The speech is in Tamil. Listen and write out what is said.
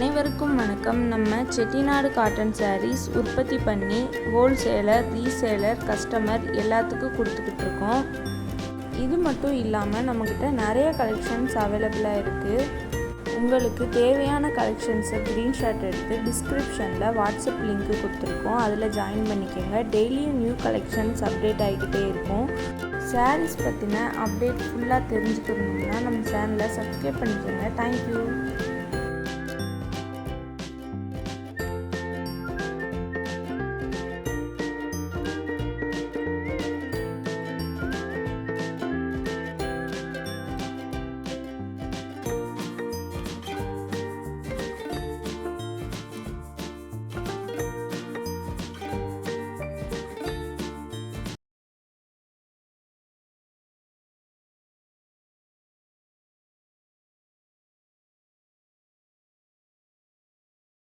அனைவருக்கும் வணக்கம். நம்ம செட்டிநாடு காட்டன் சாரீஸ் உற்பத்தி பண்ணி ஹோல்சேலர், ரீசேலர், கஸ்டமர் எல்லாத்துக்கும் கொடுத்துக்கிட்டு இருக்கோம். இது மட்டும் இல்லாமல் நம்மக்கிட்ட நிறைய கலெக்ஷன்ஸ் அவைலபிளாக இருக்குது. உங்களுக்கு தேவையான கலெக்ஷன்ஸை ஸ்க்ரீன்ஷாட் எடுத்து டிஸ்கிரிப்ஷனில் வாட்ஸ்அப் லிங்க்கு கொடுத்துருக்கோம். அதில் ஜாயின் பண்ணிக்கோங்க. டெய்லியும் நியூ கலெக்ஷன்ஸ் அப்டேட் ஆகிக்கிட்டே இருக்கும். சாரீஸ் பற்றின அப்டேட் ஃபுல்லாக தெரிஞ்சுக்கணும்னா நம்ம சேனலை சப்ஸ்கிரைப் பண்ணிக்கோங்க. தேங்க்யூ.